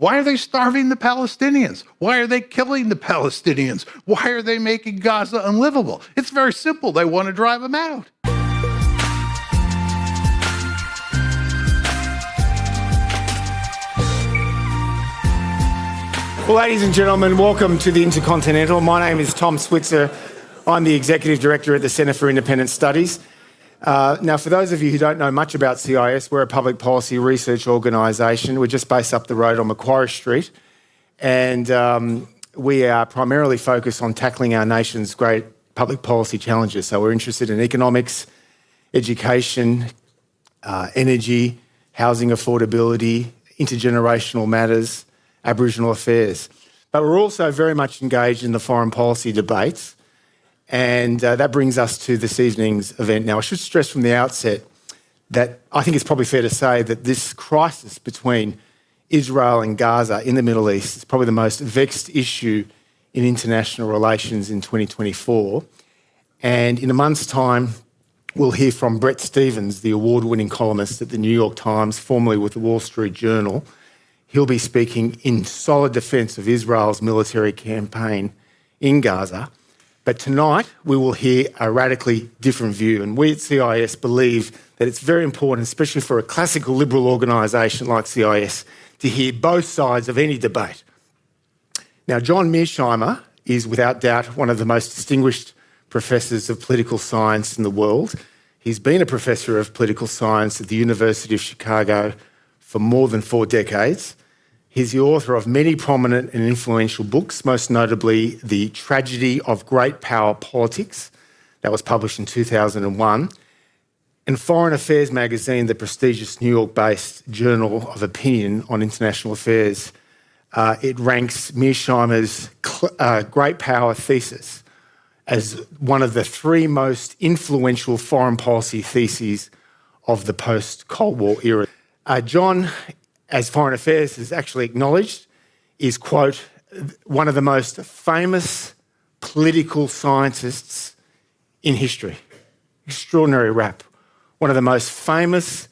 Why are they starving the Palestinians? Why are they killing the Palestinians? Why are they making Gaza unlivable? It's very simple. They want to drive them out. Well, ladies and gentlemen, welcome to the Intercontinental. My name is Tom Switzer. I'm the Executive Director at the Centre for Independent Studies. Now, for those of you who don't know much about CIS, we're a public policy research organisation. We're just based up the road on Macquarie Street, and we are primarily focused on tackling our nation's great public policy challenges. So we're interested in economics, education, energy, housing affordability, intergenerational matters, Aboriginal affairs. But we're also very much engaged in the foreign policy debates, and that brings us to this evening's event. Now, I should stress from the outset that I think it's probably fair to say that this crisis between Israel and Gaza in the Middle East is probably the most vexed issue in international relations in 2024. And in a month's time, we'll hear from Bret Stephens, the award-winning columnist at the New York Times, formerly with the Wall Street Journal. He'll be speaking in solid defence of Israel's military campaign in Gaza. But tonight, we will hear a radically different view. And we at CIS believe that it's very important, especially for a classical liberal organisation like CIS, to hear both sides of any debate. Now, John Mearsheimer is without doubt one of the most distinguished professors of political science in the world. He's been a professor of political science at the University of Chicago for more than 4 decades. He's the author of many prominent and influential books, most notably The Tragedy of Great Power Politics, that was published in 2001, and Foreign Affairs magazine, the prestigious New York-based Journal of Opinion on International Affairs. It ranks Mearsheimer's Great Power thesis as one of the 3 most influential foreign policy theses of the post-Cold War era. John, as Foreign Affairs has actually acknowledged, is, quote, one of the most famous political scientists in history. Extraordinary rap. One of the most famous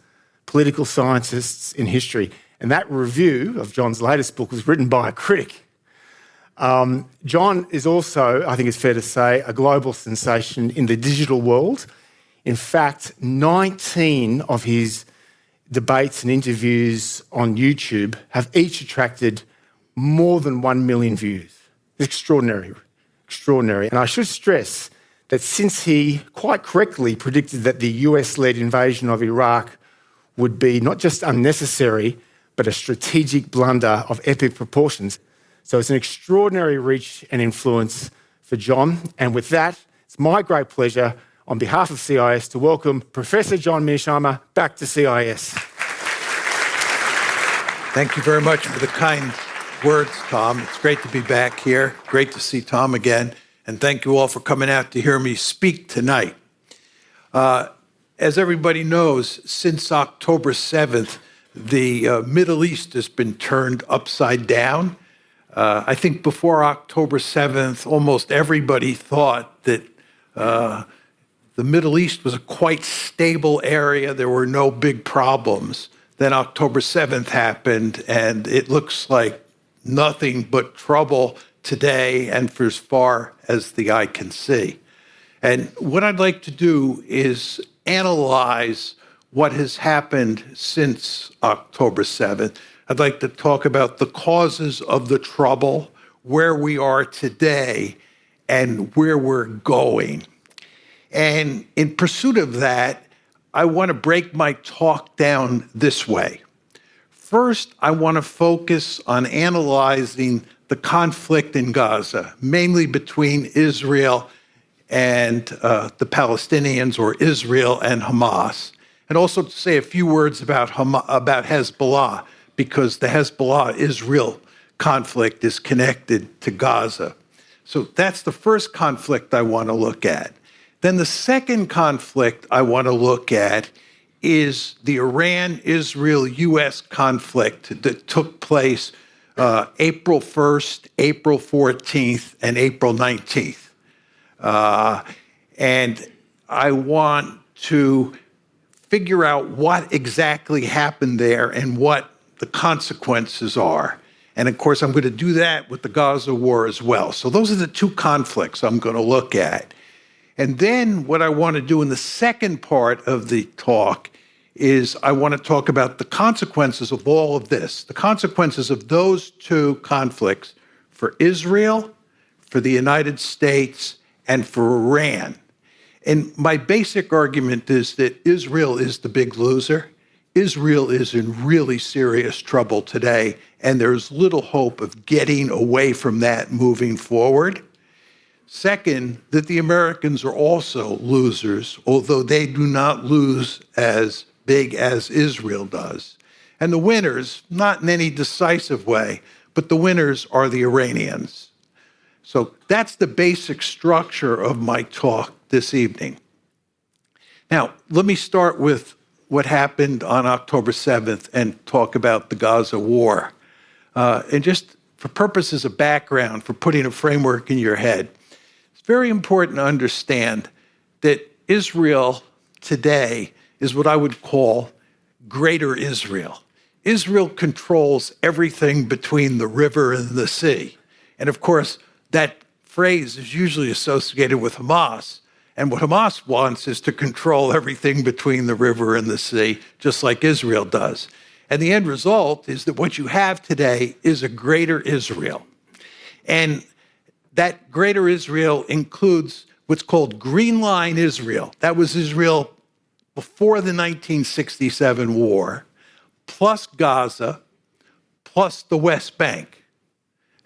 political scientists in history. And that review of John's latest book was written by a critic. John is also, I think it's fair to say, a global sensation in the digital world. In fact, 19 of his debates and interviews on YouTube have each attracted more than 1 million views. Extraordinary, extraordinary. And I should stress that since he quite correctly predicted that the US-led invasion of Iraq would be not just unnecessary, but a strategic blunder of epic proportions. So it's an extraordinary reach and influence for John. And with that, it's my great pleasure on behalf of CIS, to welcome Professor John Mearsheimer back to CIS. Thank you very much for the kind words, Tom. It's great to be back here. Great to see Tom again. And thank you all for coming out to hear me speak tonight. As everybody knows, since October 7th, the Middle East has been turned upside down. I think before October 7th, almost everybody thought that the Middle East was a quite stable area. There were no big problems. Then October 7th happened, and it looks like nothing but trouble today and for as far as the eye can see. And what I'd like to do is analyze what has happened since October 7th. I'd like to talk about the causes of the trouble, where we are today, and where we're going. And in pursuit of that, I want to break my talk down this way. First, I want to focus on analyzing the conflict in Gaza, mainly between Israel and the Palestinians, or Israel and Hamas. And also to say a few words about Hezbollah, because the Hezbollah-Israel conflict is connected to Gaza. So that's the first conflict I want to look at. Then the second conflict I want to look at is the Iran-Israel-US conflict that took place April 1st, April 14th, and April 19th. And I want to figure out what exactly happened there and what the consequences are. And of course, I'm going to do that with the Gaza war as well. So those are the two conflicts I'm going to look at. And then what I want to do in the second part of the talk is I want to talk about the consequences of all of this, the consequences of those two conflicts for Israel, for the United States, and for Iran. And my basic argument is that Israel is the big loser. Israel is in really serious trouble today, and there's little hope of getting away from that moving forward. Second, that the Americans are also losers, although they do not lose as big as Israel does. And the winners, not in any decisive way, but the winners are the Iranians. So that's the basic structure of my talk this evening. Now, let me start with what happened on October 7th and talk about the Gaza war. And just for purposes of background, for putting a framework in your head, it's very important to understand that Israel today is what I would call Greater Israel. Israel controls everything between the river and the sea. And of course, that phrase is usually associated with Hamas. And what Hamas wants is to control everything between the river and the sea, just like Israel does. And the end result is that what you have today is a Greater Israel. And that Greater Israel includes what's called Green Line Israel. That was Israel before the 1967 war, plus Gaza, plus the West Bank.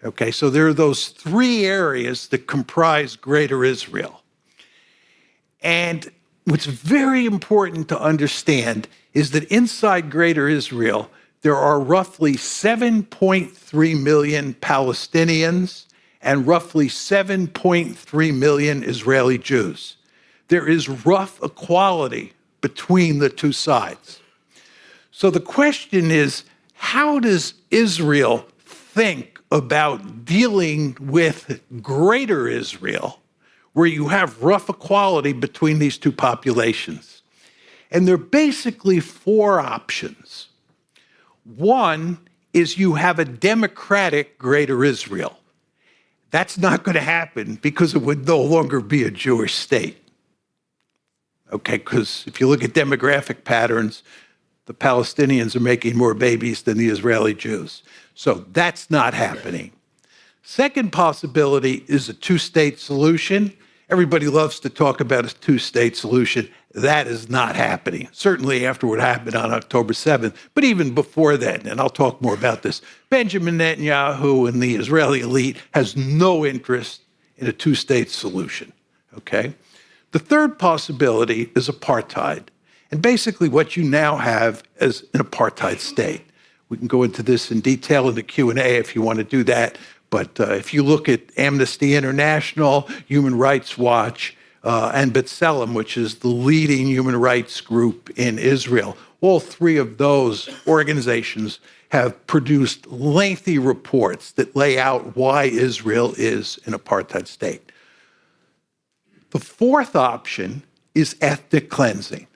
Okay, so there are those three areas that comprise Greater Israel. And what's very important to understand is that inside Greater Israel, there are roughly 7.3 million Palestinians and roughly 7.3 million Israeli Jews. There is rough equality between the two sides. So the question is, how does Israel think about dealing with Greater Israel, where you have rough equality between these two populations? And there are basically four options. One is you have a democratic Greater Israel. That's not going to happen because it would no longer be a Jewish state. Okay, because if you look at demographic patterns, the Palestinians are making more babies than the Israeli Jews. So that's not happening. Second possibility is a two-state solution. Everybody loves to talk about a two-state solution. That is not happening, certainly after what happened on October 7th, but even before then, and I'll talk more about this. Benjamin Netanyahu and the Israeli elite has no interest in a two-state solution, okay? The third possibility is apartheid. And basically what you now have is an apartheid state. We can go into this in detail in the Q&A if you want to do that. But if you look at Amnesty International, Human Rights Watch, and B'Tselem, which is the leading human rights group in Israel, all three of those organizations have produced lengthy reports that lay out why Israel is an apartheid state. The fourth option is ethnic cleansing.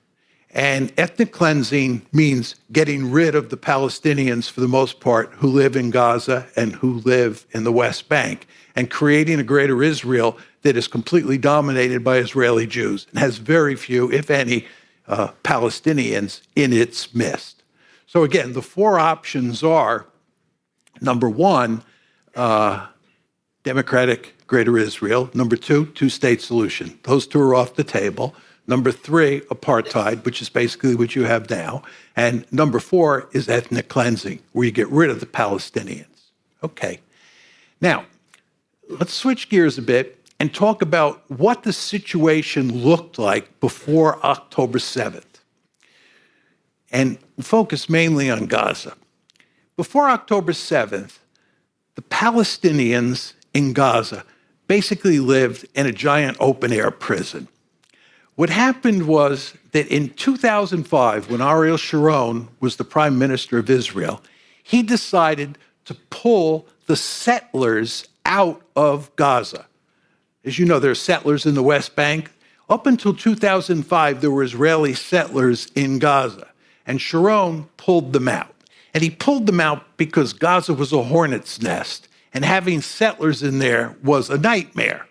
And ethnic cleansing means getting rid of the Palestinians, for the most part, who live in Gaza and who live in the West Bank, and creating a Greater Israel that is completely dominated by Israeli Jews and has very few, if any, Palestinians in its midst. So again, the four options are, number one, democratic Greater Israel. Number two, two-state solution. Those two are off the table. Number three, apartheid, which is basically what you have now. And number four is ethnic cleansing, where you get rid of the Palestinians. Okay. Now, let's switch gears a bit and talk about what the situation looked like before October 7th. And focus mainly on Gaza. Before October 7th, the Palestinians in Gaza basically lived in a giant open-air prison. What happened was that in 2005, when Ariel Sharon was the prime minister of Israel, he decided to pull the settlers out of Gaza. As you know, there are settlers in the West Bank. Up until 2005, there were Israeli settlers in Gaza, and Sharon pulled them out. And he pulled them out because Gaza was a hornet's nest, and having settlers in there was a nightmare.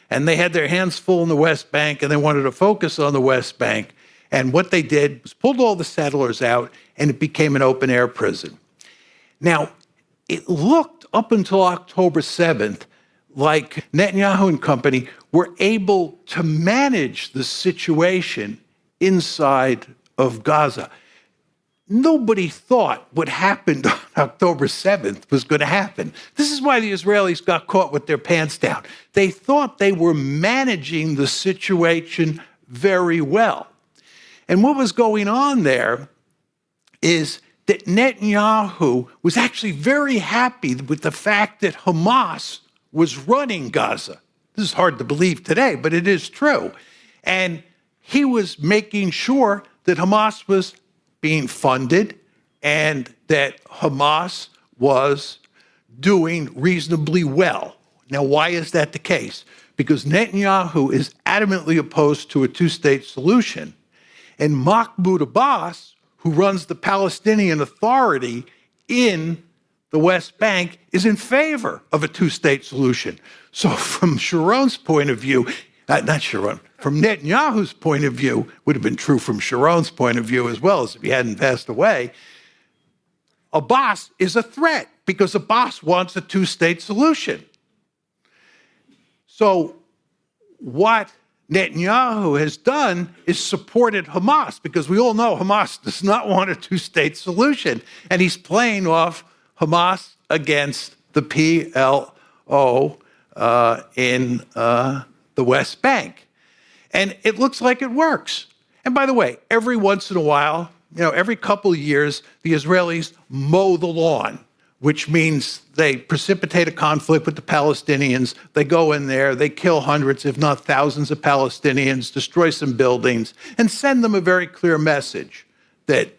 And they had their hands full in the West Bank, and they wanted to focus on the West Bank. And what they did was pulled all the settlers out, and it became an open-air prison. Now, it looked up until October 7th like Netanyahu and company were able to manage the situation inside of Gaza. Nobody thought what happened on October 7th was going to happen. This is why the Israelis got caught with their pants down. They thought they were managing the situation very well. And what was going on there is that Netanyahu was actually very happy with the fact that Hamas was running Gaza. This is hard to believe today, but it is true. And he was making sure that Hamas was being funded and that Hamas was doing reasonably well. Now, why is that the case? Because Netanyahu is adamantly opposed to a two-state solution. And Mahmoud Abbas, who runs the Palestinian Authority in the West Bank, is in favor of a two-state solution. So from Sharon's point of view, not Sharon, from Netanyahu's point of view, would have been true from Sharon's point of view as well, as if he hadn't passed away, Abbas is a threat because Abbas wants a two-state solution. So what Netanyahu has done is supported Hamas, because we all know Hamas does not want a two-state solution, and he's playing off Hamas against the PLO in the West Bank. And it looks like it works. And by the way, every once in a while, every couple of years, the Israelis mow the lawn, which means they precipitate a conflict with the Palestinians. They go in there, they kill hundreds, if not thousands of Palestinians, destroy some buildings, and send them a very clear message that,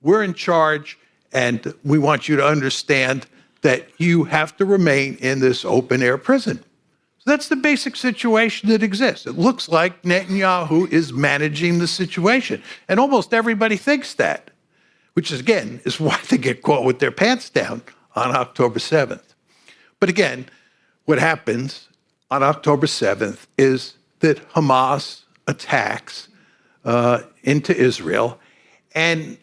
we're in charge and we want you to understand that you have to remain in this open-air prison. That's the basic situation that exists. It looks like Netanyahu is managing the situation. And almost everybody thinks that, which is, again, is why they get caught with their pants down on October 7th. But again, what happens on October 7th is that Hamas attacks into Israel, and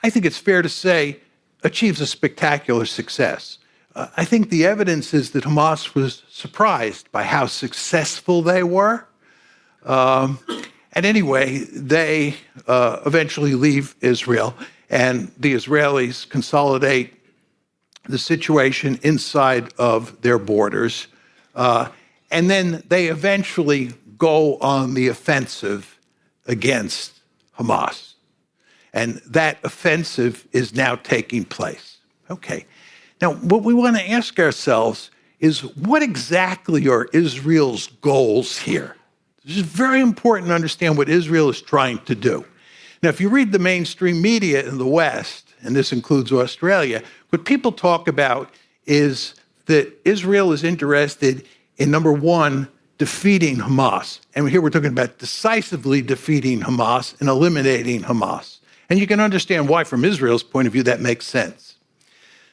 I think it's fair to say achieves a spectacular success. I think the evidence is that Hamas was surprised by how successful they were. And anyway, they eventually leave Israel, and the Israelis consolidate the situation inside of their borders. And then they eventually go on the offensive against Hamas. And that offensive is now taking place. Okay. Now, what we want to ask ourselves is, what exactly are Israel's goals here? This is very important to understand what Israel is trying to do. Now, if you read the mainstream media in the West, and this includes Australia, what people talk about is that Israel is interested in, number one, defeating Hamas. And here we're talking about decisively defeating Hamas and eliminating Hamas. And you can understand why, from Israel's point of view, that makes sense.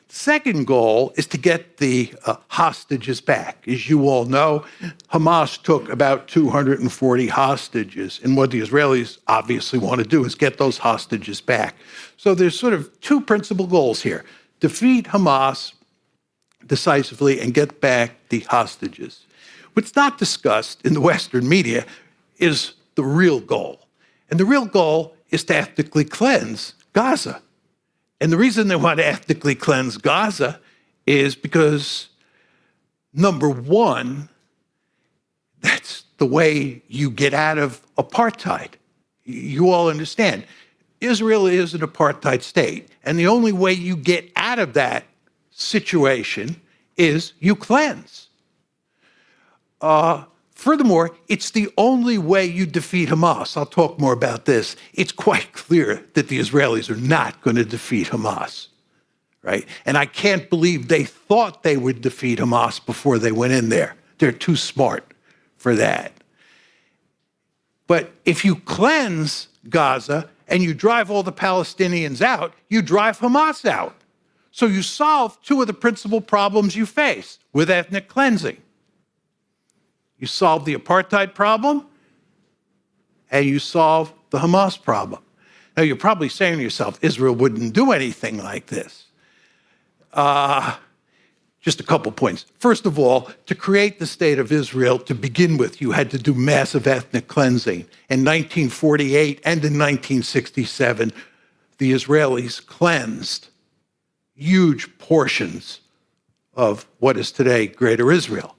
Second goal is to get the hostages back. As you all know, Hamas took about 240 hostages, and what the Israelis obviously want to do is get those hostages back. So there's sort of two principal goals here: defeat Hamas decisively and get back the hostages. What's not discussed in the Western media is the real goal. And the real goal is to ethnically cleanse Gaza. And the reason they want to ethnically cleanse Gaza is because, number one, that's the way you get out of apartheid. You all understand. Israel is an apartheid state, and the only way you get out of that situation is you cleanse. Furthermore, it's the only way you defeat Hamas. I'll talk more about this. It's quite clear that the Israelis are not going to defeat Hamas, right? And I can't believe they thought they would defeat Hamas before they went in there. They're too smart for that. But if you cleanse Gaza, and you drive all the Palestinians out, you drive Hamas out. So you solve two of the principal problems you face with ethnic cleansing. You solve the apartheid problem, and you solve the Hamas problem. Now, you're probably saying to yourself, Israel wouldn't do anything like this. Just a couple points. First of all, to create the state of Israel, to begin with, you had to do massive ethnic cleansing. In 1948 and in 1967, the Israelis cleansed huge portions of what is today Greater Israel.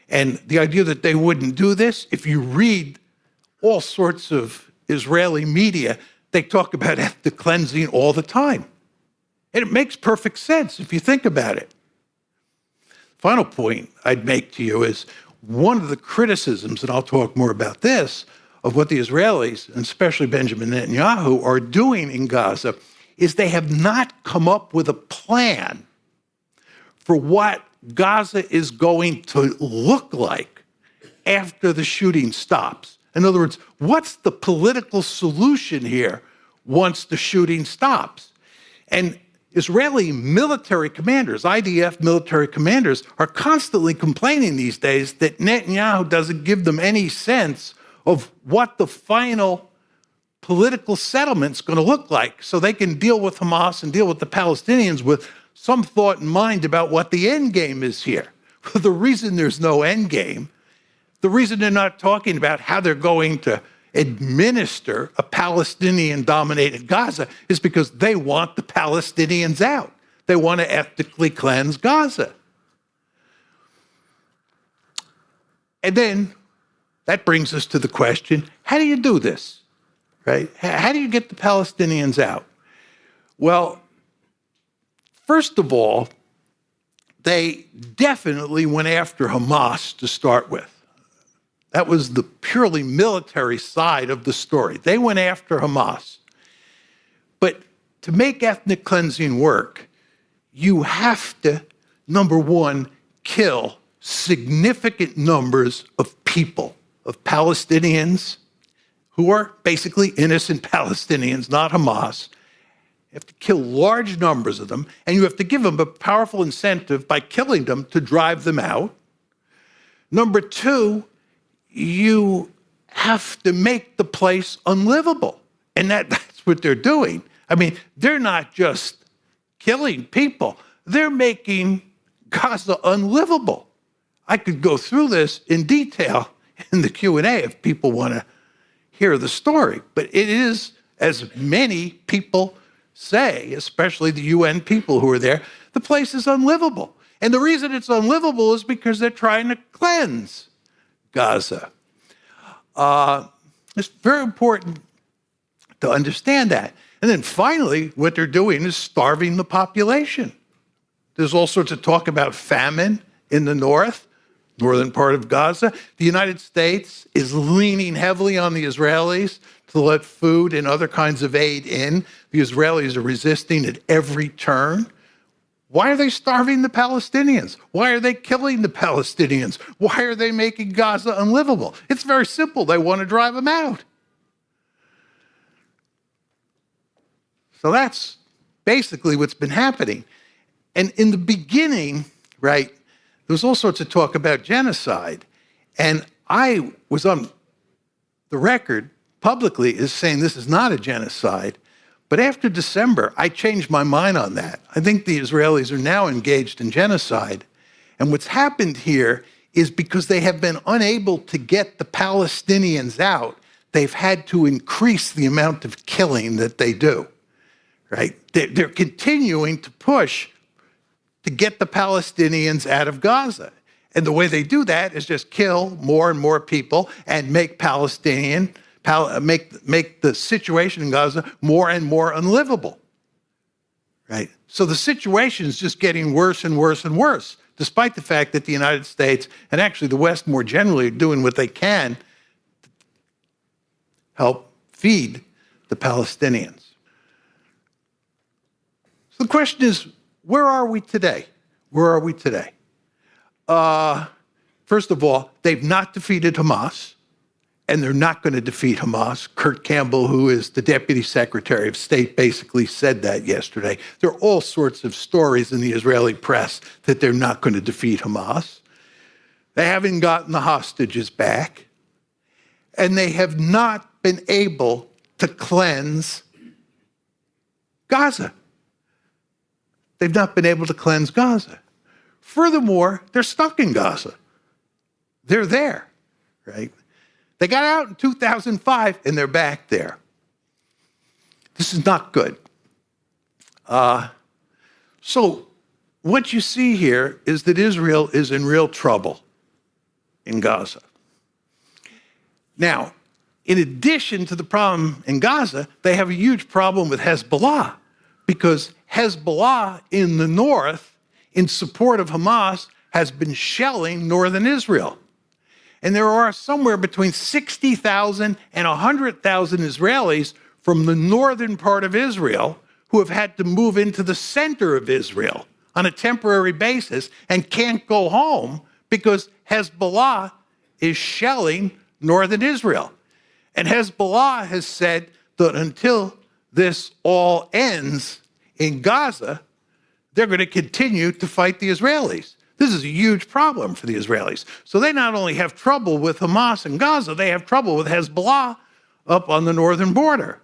And the idea that they wouldn't do this, if you read all sorts of Israeli media, they talk about ethnic cleansing all the time. And it makes perfect sense if you think about it. Final point I'd make to you is one of the criticisms, and I'll talk more about this, of what the Israelis, and especially Benjamin Netanyahu, are doing in Gaza is they have not come up with a plan for what Gaza is going to look like after the shooting stops. In other words, what's the political solution here once the shooting stops? And Israeli military commanders, IDF military commanders, are constantly complaining these days that Netanyahu doesn't give them any sense of what the final political settlement's going to look like so they can deal with Hamas and deal with the Palestinians with some thought in mind about what the end game is here. The reason there's no end game, the reason they're not talking about how they're going to administer a Palestinian-dominated Gaza is because they want the Palestinians out. They want to ethnically cleanse Gaza. And then that brings us to the question, how do you do this, right? How do you get the Palestinians out? Well, first of all, they definitely went after Hamas to start with. That was the purely military side of the story. They went after Hamas. But to make ethnic cleansing work, you have to, number one, kill significant numbers of people, of Palestinians, who are basically innocent Palestinians, not Hamas. You have to kill large numbers of them, and you have to give them a powerful incentive by killing them to drive them out. Number two, you have to make the place unlivable. And that's what they're doing. I mean, they're not just killing people, they're making Gaza unlivable. I could go through this in detail in the Q&A if people want to hear the story. But it is, as many people say, especially the UN people who are there, the place is unlivable. And the reason it's unlivable is because they're trying to cleanse Gaza. It's very important to understand that. And then finally, what they're doing is starving the population. There's all sorts of talk about famine in the northern part of Gaza. The United States is leaning heavily on the Israelis to let food and other kinds of aid in. The Israelis are resisting at every turn. Why are they starving the Palestinians? Why are they killing the Palestinians? Why are they making Gaza unlivable? It's very simple. They want to drive them out. So that's basically what's been happening. And in the beginning, right, there was all sorts of talk about genocide. And I was on the record publicly as saying this is not a genocide. But after December, I changed my mind on that. I think the Israelis are now engaged in genocide. And what's happened here is because they have been unable to get the Palestinians out, they've had to increase the amount of killing that they do, right? They're continuing to push to get the Palestinians out of Gaza. And the way they do that is just kill more and more people and make make the situation in Gaza more and more unlivable, right? So the situation is just getting worse and worse and worse, despite the fact that the United States, and actually the West more generally, are doing what they can to help feed the Palestinians. So the question is, where are we today? Where are we today? First of all, they've not defeated Hamas. and they're not going to defeat Hamas. Kurt Campbell, who is the Deputy Secretary of State, basically said that yesterday. There are all sorts of stories in the Israeli press that they're not going to defeat Hamas. They haven't gotten the hostages back, and they have not been able to cleanse Gaza. They've not been able to cleanse Gaza. Furthermore, they're stuck in Gaza. They're there, right? They got out in 2005, and they're back there. This is not good. So what you see here is that Israel is in real trouble in Gaza. Now, in addition to the problem in Gaza, they have a huge problem with Hezbollah, because Hezbollah in the north, in support of Hamas, has been shelling northern Israel. And there are somewhere between 60,000 and 100,000 Israelis from the northern part of Israel who have had to move into the center of Israel on a temporary basis and can't go home because Hezbollah is shelling northern Israel. And Hezbollah has said that until this all ends in Gaza, they're going to continue to fight the Israelis. This is a huge problem for the Israelis. So they not only have trouble with Hamas in Gaza, they have trouble with Hezbollah up on the northern border.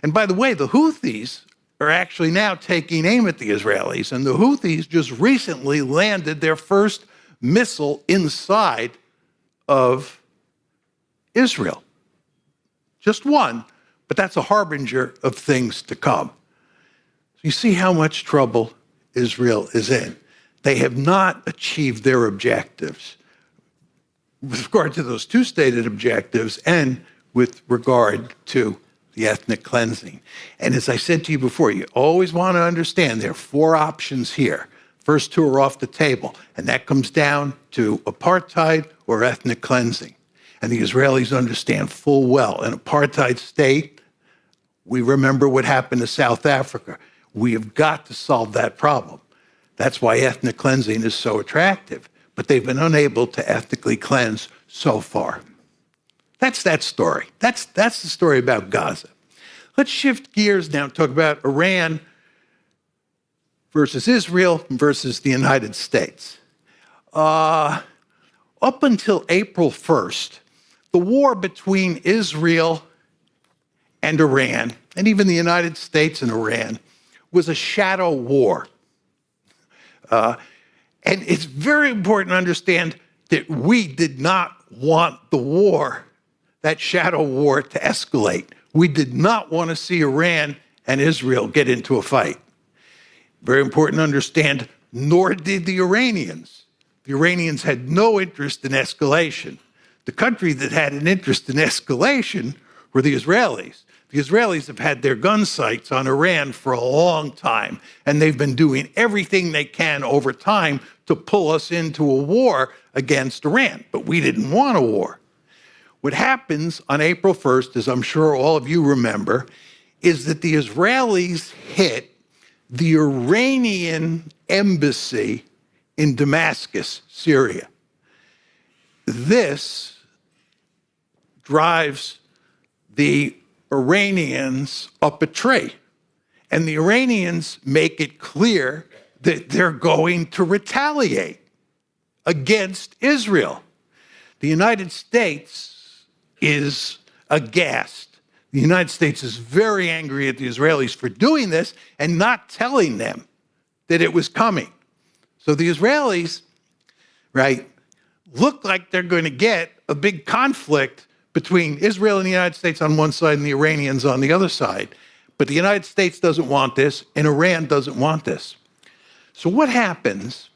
And by the way, the Houthis are actually now taking aim at the Israelis, and the Houthis just recently landed their first missile inside of Israel. Just one, but that's a harbinger of things to come. So you see how much trouble Israel is in. They have not achieved their objectives with regard to those two stated objectives and with regard to the ethnic cleansing. And as I said to you before, you always want to understand there are four options here. First two are off the table, and that comes down to apartheid or ethnic cleansing. And the Israelis understand full well an apartheid state. We remember what happened to South Africa. We have got to solve that problem. That's why ethnic cleansing is so attractive. But they've been unable to ethnically cleanse so far. That's that story. That's the story about Gaza. Let's shift gears now and talk about Iran versus Israel versus the United States. Up until April 1st, the war between Israel and Iran, and even the United States and Iran, was a shadow war. And it's very important to understand that we did not want the war, that shadow war, to escalate. We did not want to see Iran and Israel get into a fight. Very important to understand, nor did the Iranians. The Iranians had no interest in escalation. The country that had an interest in escalation were the Israelis. The Israelis have had their gun sights on Iran for a long time, and they've been doing everything they can over time to pull us into a war against Iran. But we didn't want a war. What happens on April 1st, as I'm sure all of you remember, is that the Israelis hit the Iranian embassy in Damascus, Syria. This drives the Iranians up a tree. And the Iranians make it clear that they're going to retaliate against Israel. The United States is aghast. The United States is very angry at the Israelis for doing this and not telling them that it was coming. So the Israelis, right, look like they're going to get a big conflict between Israel and the United States on one side and the Iranians on the other side. But the United States doesn't want this, and Iran doesn't want this. So what happens?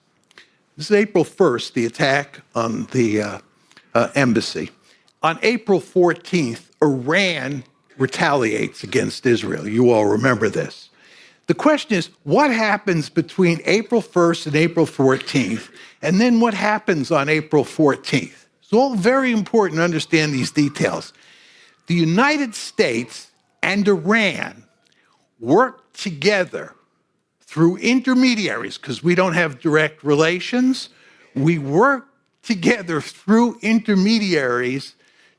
This is April 1st, the attack on the embassy. On April 14th, Iran retaliates against Israel. You all remember this. The question is, what happens between April 1st and April 14th? And then what happens on April 14th? It's all very important to understand these details. The United States and Iran work together through intermediaries, because we don't have direct relations. We work together through intermediaries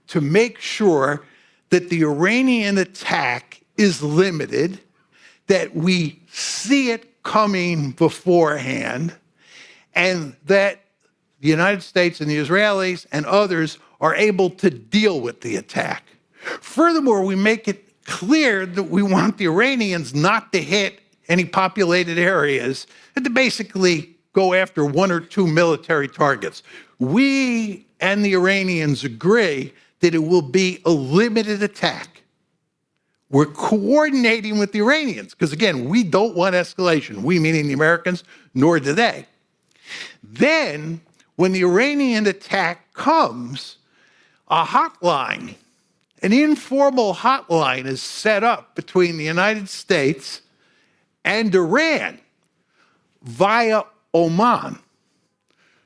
to make sure that the Iranian attack is limited, that we see it coming beforehand, and that the United States and the Israelis and others are able to deal with the attack. Furthermore, we make it clear that we want the Iranians not to hit any populated areas and to basically go after one or two military targets. We and the Iranians agree that it will be a limited attack. We're coordinating with the Iranians because, again, we don't want escalation. We, meaning the Americans, nor do they. Then, when the Iranian attack comes, a hotline, an informal hotline is set up between the United States and Iran via Oman,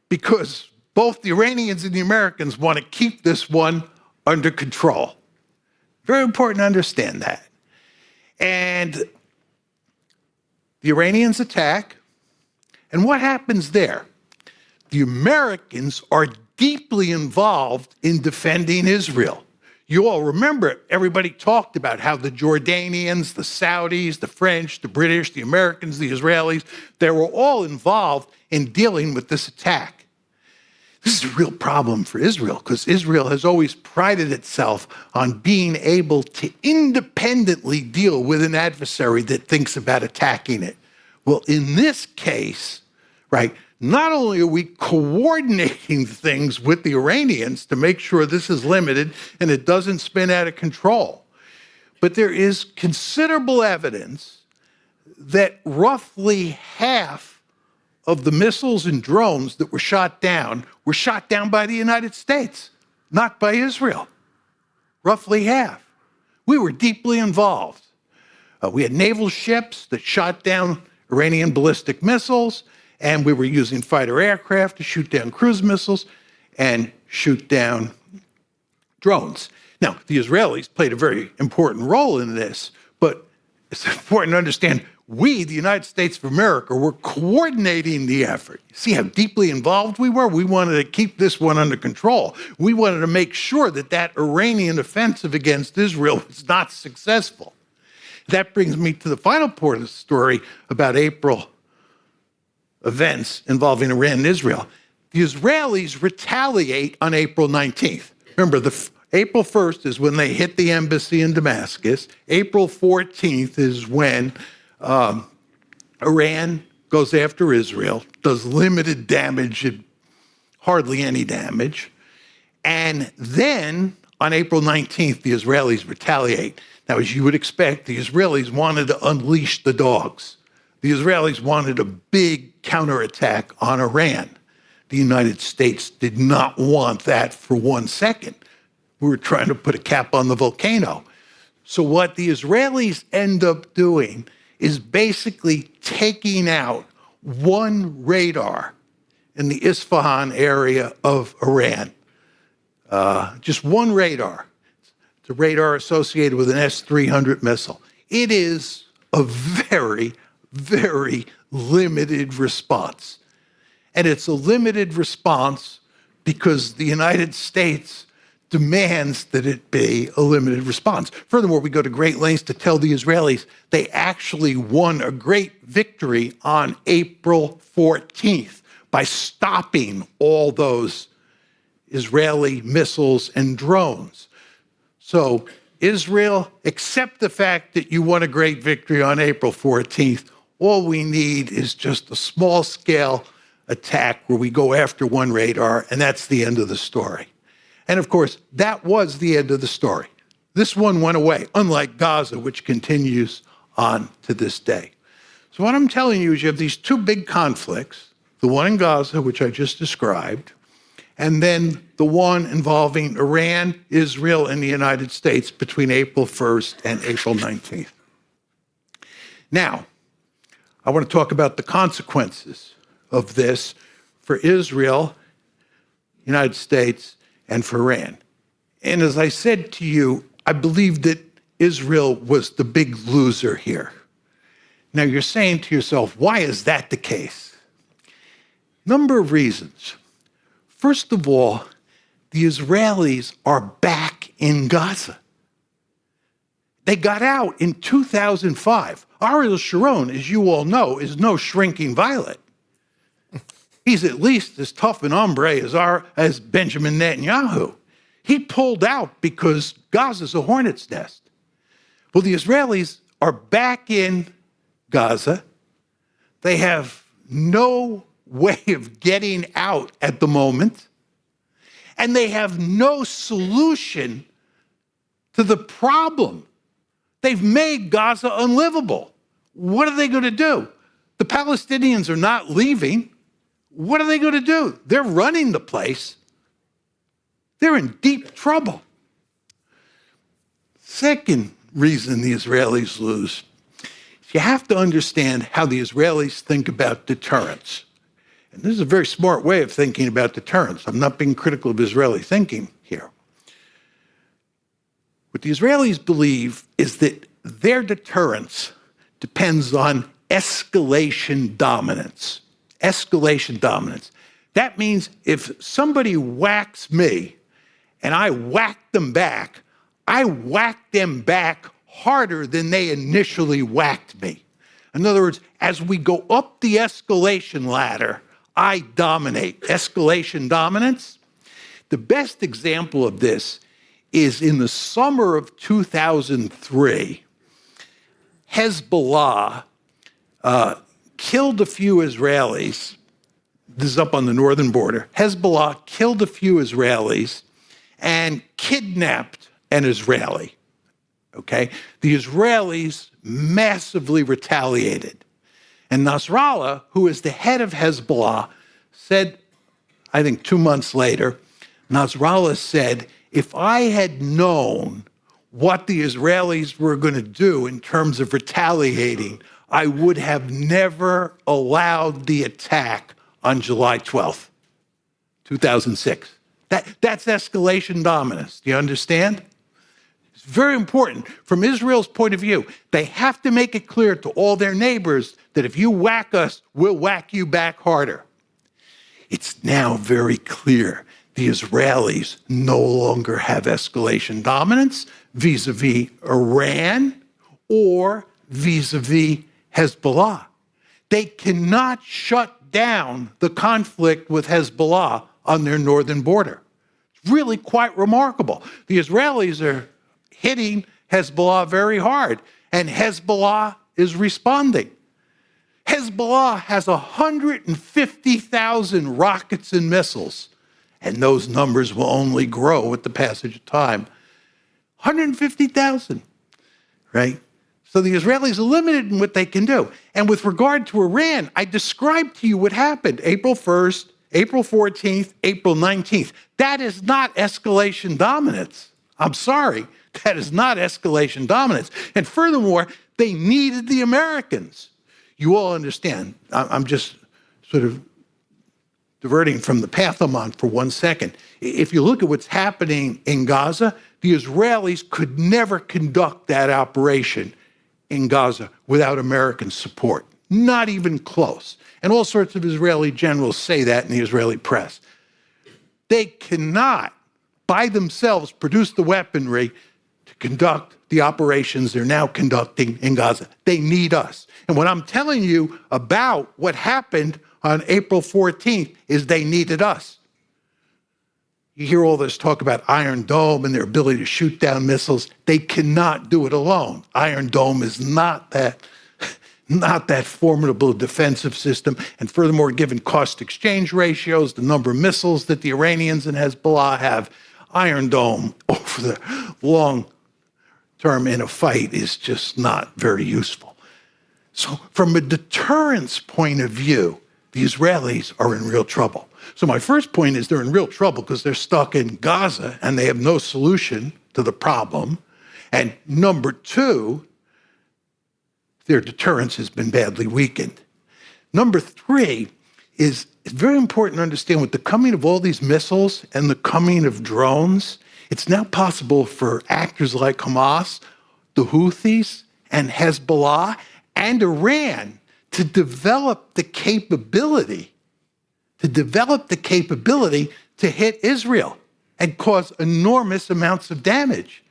because both the Iranians and the Americans want to keep this one under control. Very important to understand that. And the Iranians attack, and what happens there? The Americans are deeply involved in defending Israel. You all remember, everybody talked about how the Jordanians, the Saudis, the French, the British, the Americans, the Israelis, they were all involved in dealing with this attack. This is a real problem for Israel because Israel has always prided itself on being able to independently deal with an adversary that thinks about attacking it. Well, in this case, right, not only are we coordinating things with the Iranians to make sure this is limited and it doesn't spin out of control, but there is considerable evidence that roughly half of the missiles and drones that were shot down by the United States, not by Israel. Roughly half. We were deeply involved. We had naval ships that shot down Iranian ballistic missiles, and we were using fighter aircraft to shoot down cruise missiles and shoot down drones. Now, the Israelis played a very important role in this, but it's important to understand we, the United States of America, were coordinating the effort. See how deeply involved we were? We wanted to keep this one under control. We wanted to make sure that that Iranian offensive against Israel was not successful. That brings me to the final part of the story about April events involving Iran and Israel. The Israelis retaliate on April 19th. Remember, April 1st is when they hit the embassy in Damascus. April 14th is when Iran goes after Israel, does limited damage, hardly any damage. And then on April 19th, the Israelis retaliate. Now, as you would expect, the Israelis wanted to unleash the dogs. The Israelis wanted a big counterattack on Iran. The United States did not want that for 1 second. We were trying to put a cap on the volcano. So what the Israelis end up doing is basically taking out one radar in the Isfahan area of Iran. Just one radar. It's a radar associated with an S-300 missile. It is a very, very limited response. And it's a limited response because the United States demands that it be a limited response. Furthermore, we go to great lengths to tell the Israelis they actually won a great victory on April 14th by stopping all those Israeli missiles and drones. So Israel, accept the fact that you won a great victory on April 14th. All we need is just a small-scale attack where we go after one radar, and that's the end of the story. And of course, that was the end of the story. This one went away, unlike Gaza, which continues on to this day. So what I'm telling you is you have these two big conflicts, the one in Gaza, which I just described, and then the one involving Iran, Israel, and the United States between April 1st and April 19th. Now, I want to talk about the consequences of this for Israel, United States, and for Iran. And as I said to you, I believe that Israel was the big loser here. Now you're saying to yourself, why is that the case? Number of reasons. First of all, the Israelis are back in Gaza. They got out in 2005. Ariel Sharon, as you all know, is no shrinking violet. He's at least as tough an hombre as Benjamin Netanyahu. He pulled out because Gaza's a hornet's nest. Well, the Israelis are back in Gaza. They have no way of getting out at the moment, and they have no solution to the problem. They've made Gaza unlivable. What are they going to do? The Palestinians are not leaving. What are they going to do? They're running the place. They're in deep trouble. Second reason the Israelis lose, you have to understand how the Israelis think about deterrence. And this is a very smart way of thinking about deterrence. I'm not being critical of Israeli thinking here. What the Israelis believe is that their deterrence depends on escalation dominance. Escalation dominance. That means if somebody whacks me and I whack them back, I whack them back harder than they initially whacked me. In other words, as we go up the escalation ladder, I dominate. Escalation dominance. The best example of this is in the summer of 2003, Hezbollah killed a few Israelis. This is up on the northern border. Hezbollah killed a few Israelis and kidnapped an Israeli. Okay? The Israelis massively retaliated. And Nasrallah, who is the head of Hezbollah, said, I think 2 months later, Nasrallah said, if I had known what the Israelis were going to do in terms of retaliating, I would have never allowed the attack on July 12th, 2006. That's escalation dominance. Do you understand? It's very important. From Israel's point of view, they have to make it clear to all their neighbors that if you whack us, we'll whack you back harder. It's now very clear the Israelis no longer have escalation dominance vis-a-vis Iran or vis-a-vis Hezbollah. They cannot shut down the conflict with Hezbollah on their northern border. It's really quite remarkable. The Israelis are hitting Hezbollah very hard, and Hezbollah is responding. Hezbollah has 150,000 rockets and missiles, and those numbers will only grow with the passage of time. 150,000, right? So the Israelis are limited in what they can do. And with regard to Iran, I described to you what happened April 1st, April 14th, April 19th. That is not escalation dominance. I'm sorry. That is not escalation dominance. And furthermore, they needed the Americans. You all understand. I'm just sort of diverting from the path I'm on for 1 second. If you look at what's happening in Gaza, the Israelis could never conduct that operation in Gaza without American support. Not even close. And all sorts of Israeli generals say that in the Israeli press. They cannot, by themselves, produce the weaponry to conduct the operations they're now conducting in Gaza. They need us. And what I'm telling you about what happened on April 14th is they needed us. You hear all this talk about Iron Dome and their ability to shoot down missiles. They cannot do it alone. Iron Dome is not that formidable defensive system. And furthermore, given cost exchange ratios, the number of missiles that the Iranians and Hezbollah have, Iron Dome over the long term in a fight is just not very useful. So from a deterrence point of view, the Israelis are in real trouble. So my first point is they're in real trouble because they're stuck in Gaza and they have no solution to the problem. And number two, their deterrence has been badly weakened. Number three is it's very important to understand with the coming of all these missiles and the coming of drones, it's now possible for actors like Hamas, the Houthis, and Hezbollah, and Iran to develop the capability to hit Israel. and cause enormous amounts of damage.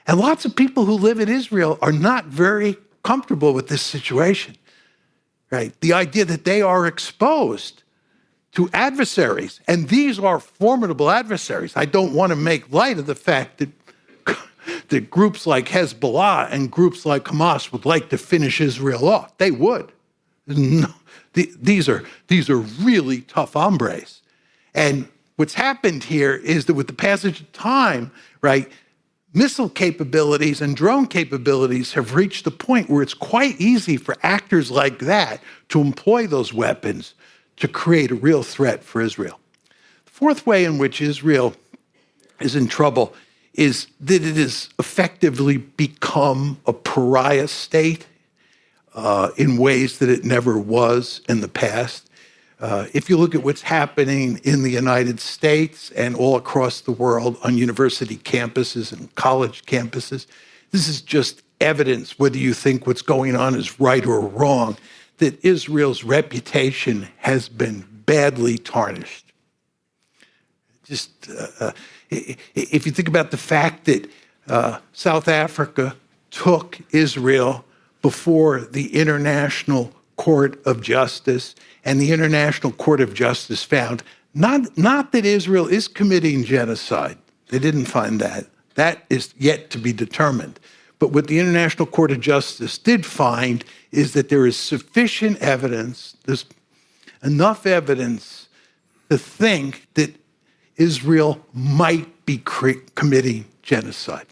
And lots of people who live in Israel are not very comfortable with this situation, right? The idea that they are exposed to adversaries, and these are formidable adversaries. I don't want to make light of the fact that groups like Hezbollah and groups like Hamas would like to finish Israel off. They would. No, these are really tough hombres. And what's happened here is that with the passage of time, right, missile capabilities and drone capabilities have reached the point where it's quite easy for actors like that to employ those weapons to create a real threat for Israel. The fourth way in which Israel is in trouble is that it has effectively become a pariah state in ways that it never was in the past. If you look at what's happening in the United States and all across the world on university campuses and college campuses, this is just evidence, whether you think what's going on is right or wrong, that Israel's reputation has been badly tarnished. Just if you think about the fact that South Africa took Israel before the International Court of Justice, and the International Court of Justice found not that Israel is committing genocide. They didn't find that. That is yet to be determined. But what the International Court of Justice did find is that there is sufficient evidence, there's enough evidence to think that Israel might be committing genocide.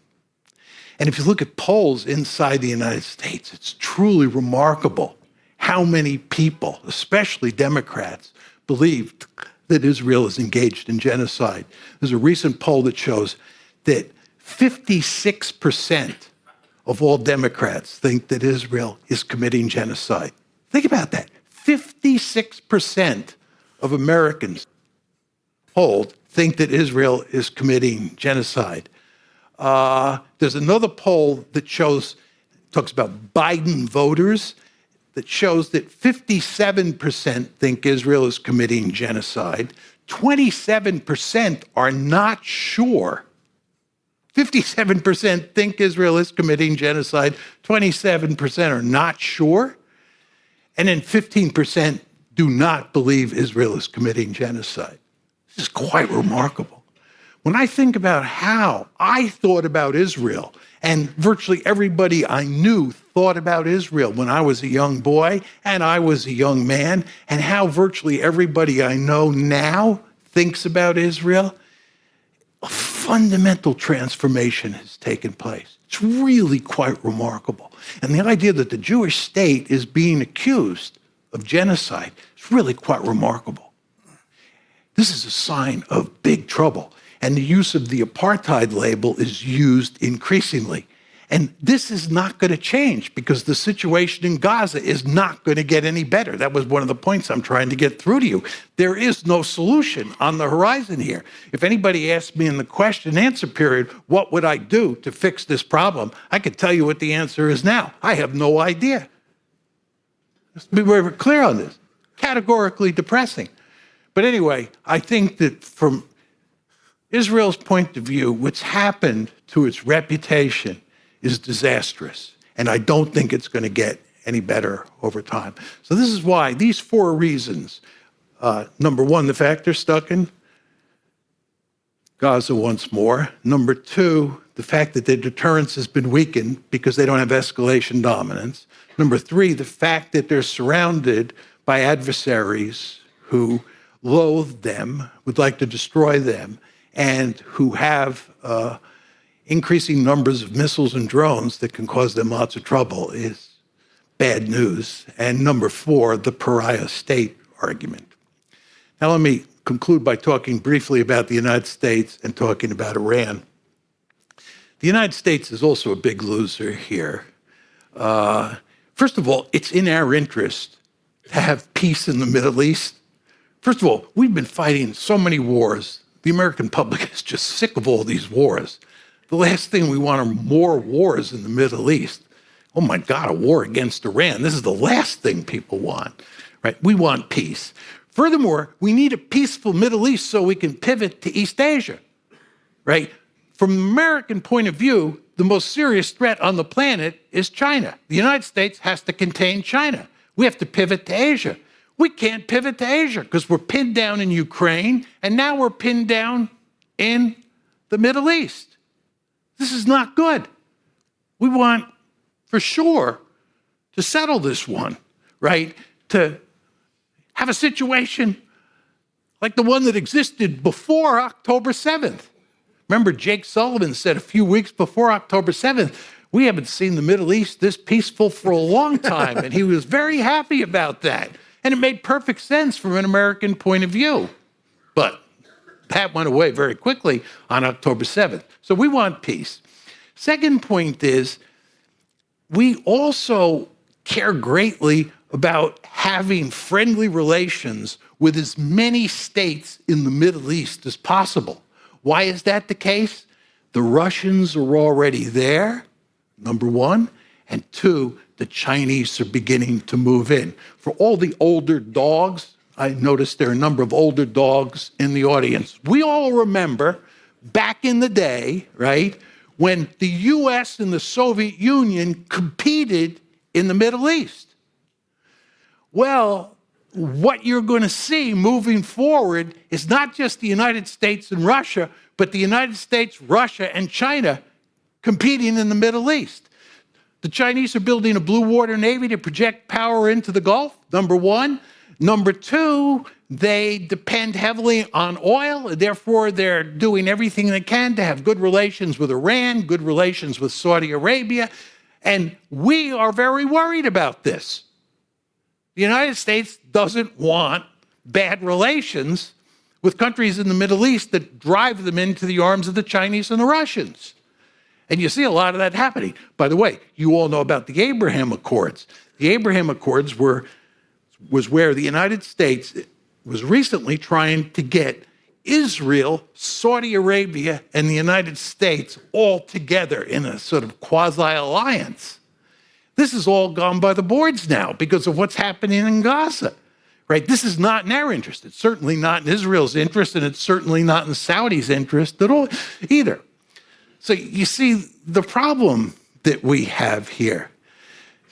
And if you look at polls inside the United States, it's truly remarkable how many people, especially Democrats, believed that Israel is engaged in genocide. There's a recent poll that shows that 56% of all Democrats think that Israel is committing genocide. Think about that. 56% of Americans polled think that Israel is committing genocide. There's another poll that talks about Biden voters, that shows that 57% think Israel is committing genocide. 27% are not sure. 57% think Israel is committing genocide. 27% are not sure. And then 15% do not believe Israel is committing genocide. This is quite remarkable. When I think about how I thought about Israel, and virtually everybody I knew thought about Israel when I was a young boy and I was a young man, and how virtually everybody I know now thinks about Israel, a fundamental transformation has taken place. It's really quite remarkable. And the idea that the Jewish state is being accused of genocide is really quite remarkable. This is a sign of big trouble. And the use of the apartheid label is used increasingly. And this is not going to change because the situation in Gaza is not going to get any better. That was one of the points I'm trying to get through to you. There is no solution on the horizon here. If anybody asked me in the question and answer period, what would I do to fix this problem? I could tell you what the answer is now. I have no idea. Let's be very clear on this. Categorically depressing. But anyway, I think that from Israel's point of view, what's happened to its reputation is disastrous. And I don't think it's going to get any better over time. So this is why, these four reasons. Number one, the fact they're stuck in Gaza once more. Number two, the fact that their deterrence has been weakened because they don't have escalation dominance. Number three, the fact that they're surrounded by adversaries who loathe them, would like to destroy them, and who have increasing numbers of missiles and drones that can cause them lots of trouble is bad news. And number four, the pariah state argument. Now let me conclude by talking briefly about the United States and talking about Iran. The United States is also a big loser here. First of all, it's in our interest to have peace in the Middle East. First of all, we've been fighting so many wars. The American public is just sick of all these wars. The last thing we want are more wars in the Middle East. Oh my God, a war against Iran. This is the last thing people want, right? We want peace. Furthermore, we need a peaceful Middle East so we can pivot to East Asia. right? From an American point of view, the most serious threat on the planet is China. The United States has to contain China. We have to pivot to Asia. We can't pivot to Asia because we're pinned down in Ukraine, and now we're pinned down in the Middle East. This is not good. We want, for sure, to settle this one, right? To have a situation like the one that existed before October 7th. Remember, Jake Sullivan said a few weeks before October 7th, we haven't seen the Middle East this peaceful for a long time, and he was very happy about that. And it made perfect sense from an American point of view. But that went away very quickly on October 7th. So we want peace. Second point is, we also care greatly about having friendly relations with as many states in the Middle East as possible. Why is that the case? The Russians are already there, number one, and two, the Chinese are beginning to move in. For all the older dogs, I noticed there are a number of older dogs in the audience. We all remember back in the day, right, when the US and the Soviet Union competed in the Middle East. Well, what you're going to see moving forward is not just the United States and Russia, but the United States, Russia, and China competing in the Middle East. The Chinese are building a blue water navy to project power into the Gulf, number one. Number two, they depend heavily on oil. Therefore, they're doing everything they can to have good relations with Iran, good relations with Saudi Arabia. And we are very worried about this. The United States doesn't want bad relations with countries in the Middle East that drive them into the arms of the Chinese and the Russians. And you see a lot of that happening. By the way, you all know about the Abraham Accords. The Abraham Accords was where the United States was recently trying to get Israel, Saudi Arabia, and the United States all together in a sort of quasi-alliance. This is all gone by the boards now because of what's happening in Gaza, right? This is not in our interest. It's certainly not in Israel's interest, and it's certainly not in Saudi's interest at all either. So you see the problem that we have here.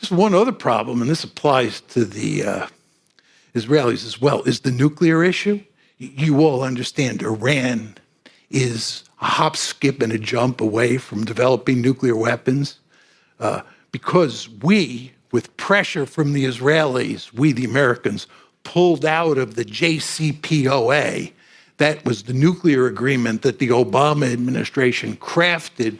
There's one other problem, and this applies to the Israelis as well, is the nuclear issue. You all understand Iran is a hop, skip, and a jump away from developing nuclear weapons because we, with pressure from the Israelis, we, the Americans, pulled out of the JCPOA. That was the nuclear agreement that the Obama administration crafted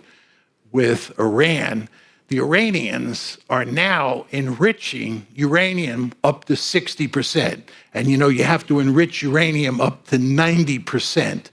with Iran. The Iranians are now enriching uranium up to 60%. And you know, you have to enrich uranium up to 90%